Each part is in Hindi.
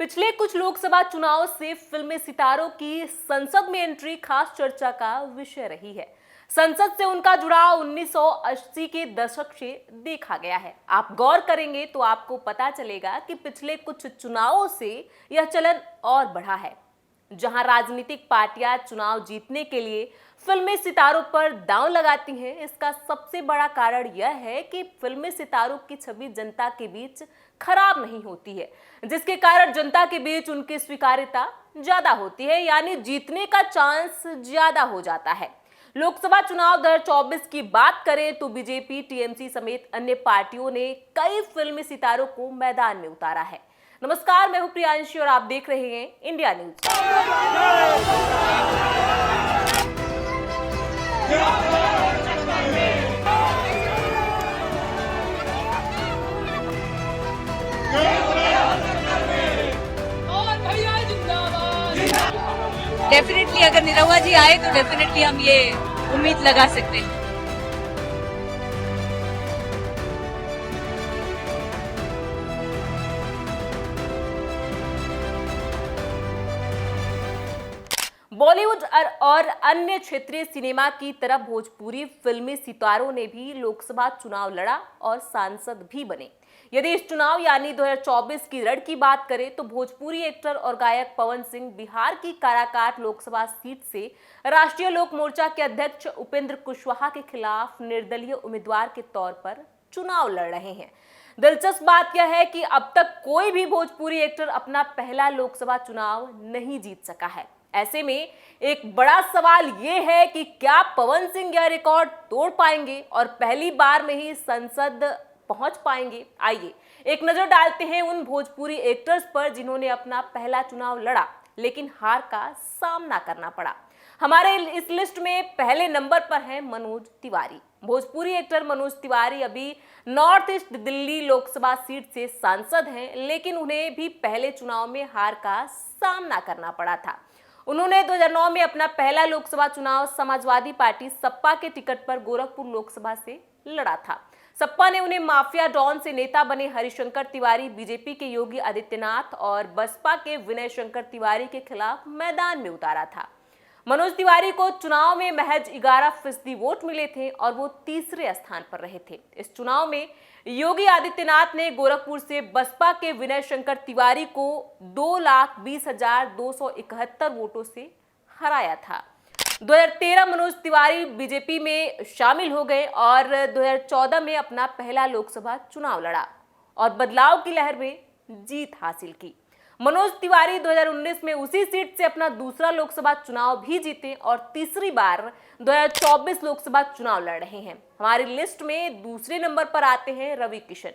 पिछले कुछ लोकसभा चुनाव से फिल्मी सितारों की संसद में एंट्री खास चर्चा का विषय रही है। संसद से उनका जुड़ाव 1980 के दशक से देखा गया है। आप गौर करेंगे तो आपको पता चलेगा कि पिछले कुछ चुनावों से यह चलन और बढ़ा है। जहां राजनीतिक पार्टियां चुनाव जीतने के लिए फिल्मी सितारों पर दांव लगाती हैं, इसका सबसे बड़ा कारण यह है कि फिल्मी सितारों की छवि जनता के बीच खराब नहीं होती है, जिसके कारण जनता के बीच उनकी स्वीकार्यता ज्यादा होती है, यानी जीतने का चांस ज्यादा हो जाता है। लोकसभा चुनाव 2024 की बात करें तो बीजेपी, टीएमसी समेत अन्य पार्टियों ने कई फिल्मी सितारों को मैदान में उतारा है। नमस्कार, मैं हूं प्रियांशी और आप देख रहे हैं इंडिया न्यूज। डेफिनेटली अगर निरहुआ जी आए तो डेफिनेटली हम ये उम्मीद लगा सकते हैं। बॉलीवुड और अन्य क्षेत्रीय सिनेमा की तरह भोजपुरी फिल्मी सितारों ने भी लोकसभा चुनाव लड़ा और सांसद भी बने। यदि इस चुनाव यानी 2024 की रण की बात करें तो भोजपुरी एक्टर और गायक पवन सिंह बिहार की काराकाट लोकसभा सीट से राष्ट्रीय लोक मोर्चा के अध्यक्ष उपेंद्र कुशवाहा के खिलाफ निर्दलीय उम्मीदवार के तौर पर चुनाव लड़ रहे हैं। दिलचस्प बात यह है कि अब तक कोई भी भोजपुरी एक्टर अपना पहला लोकसभा चुनाव नहीं जीत सका है। ऐसे में एक बड़ा सवाल ये है कि क्या पवन सिंह यह रिकॉर्ड तोड़ पाएंगे और पहली बार में ही संसद पहुंच पाएंगे। आइए एक नजर डालते हैं उन भोजपुरी एक्टर्स पर जिन्होंने अपना पहला चुनाव लड़ा लेकिन हार का सामना करना पड़ा। हमारे इस लिस्ट में पहले नंबर पर है मनोज तिवारी। भोजपुरी एक्टर मनोज तिवारी अभी north east Delhi Lok Sabha seat से सांसद हैं, लेकिन उन्हें भी पहले चुनाव में हार का सामना करना पड़ा था। उन्होंने 2009 में अपना पहला लोकसभा चुनाव समाजवादी पार्टी सपा के टिकट पर गोरखपुर लोकसभा से लड़ा था। सपा ने उन्हें माफिया डॉन से नेता बने हरिशंकर तिवारी, बीजेपी के योगी आदित्यनाथ और बसपा के विनय शंकर तिवारी के खिलाफ मैदान में उतारा था। मनोज तिवारी को चुनाव में महज 11% वोट मिले थे और वो तीसरे स्थान पर रहे थे। इस चुनाव में योगी आदित्यनाथ ने गोरखपुर से बसपा के विनय शंकर तिवारी को 2,20,271 वोटों से हराया था। 2013 मनोज तिवारी बीजेपी में शामिल हो गए और 2014 में अपना पहला लोकसभा चुनाव लड़ा और बदलाव की लहर में जीत हासिल की। मनोज तिवारी 2019 में उसी सीट से अपना दूसरा लोकसभा चुनाव भी जीते और तीसरी बार 2024 लोकसभा चुनाव लड़ रहे हैं। हमारी लिस्ट में दूसरे नंबर पर आते हैं रवि किशन।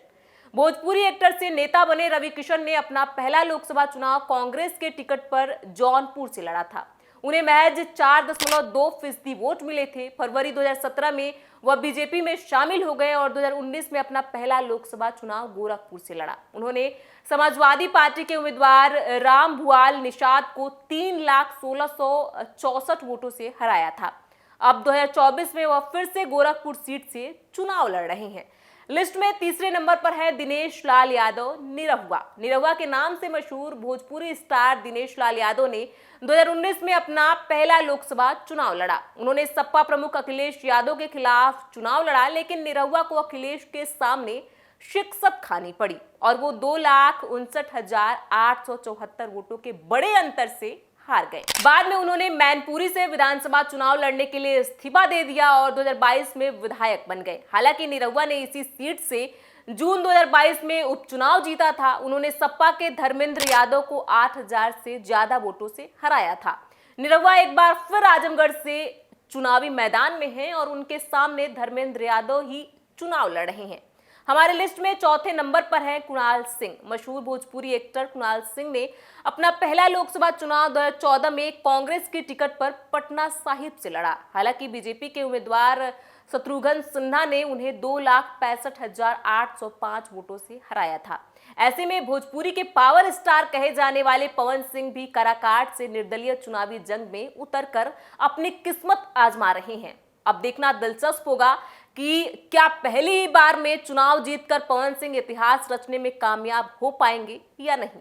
भोजपुरी एक्टर से नेता बने रवि किशन ने अपना पहला लोकसभा चुनाव कांग्रेस के टिकट पर जौनपुर से लड़ा था। उन्हें महज 4.2% वोट मिले थे। फरवरी 2017 में वह बीजेपी में शामिल हो गए और 2019 में अपना पहला लोकसभा चुनाव गोरखपुर से लड़ा। उन्होंने समाजवादी पार्टी के उम्मीदवार राम भुआल निषाद को 3,16,64 वोटों से हराया था। अब 2024 में वह फिर से गोरखपुर सीट से चुनाव लड़ रहे हैं। लिस्ट में तीसरे नंबर पर है दिनेश लाल यादव निरहुआ। निरहुआ के नाम से मशहूर भोजपुरी स्टार दिनेश लाल यादव ने 2019 में अपना पहला लोकसभा चुनाव लड़ा। उन्होंने सपा प्रमुख अखिलेश यादव के खिलाफ चुनाव लड़ा, लेकिन निरहुआ को अखिलेश के सामने शिकस्त खानी पड़ी और वो 2,59,874 वोटों के बड़े अंतर से हार गए। बाद में उन्होंने मैनपुरी से विधानसभा चुनाव लड़ने के लिए इस्तीफा दे दिया और 2022 में विधायक बन गए। हालांकि निरहुआ ने इसी सीट से जून 2022 में उपचुनाव जीता था। उन्होंने सपा के धर्मेंद्र यादव को 8,000 से ज्यादा वोटों से हराया था। निरहुआ एक बार फिर आजमगढ़ से चुनावी मैदान में हैं और उनके सामने धर्मेंद्र यादव ही चुनाव लड़ रहे हैं। हमारे लिस्ट में चौथे नंबर पर है कुणाल सिंह। मशहूर भोजपुरी एक्टर कुणाल सिंह ने अपना पहला लोकसभा चुनाव 2014 में कांग्रेस की टिकट पर पटना साहिब से लड़ा। हालांकि बीजेपी के उम्मीदवार शत्रुघ्न सिन्हा ने उन्हें 2,65,805 वोटों से हराया था। ऐसे में भोजपुरी के पावर स्टार कहे जाने वाले पवन सिंह भी काराकाट से निर्दलीय चुनावी जंग में उतरकर अपनी किस्मत आजमा रहे हैं। अब देखना दिलचस्प होगा कि क्या पहली ही बार में चुनाव जीतकर पवन सिंह इतिहास रचने में कामयाब हो पाएंगे या नहीं।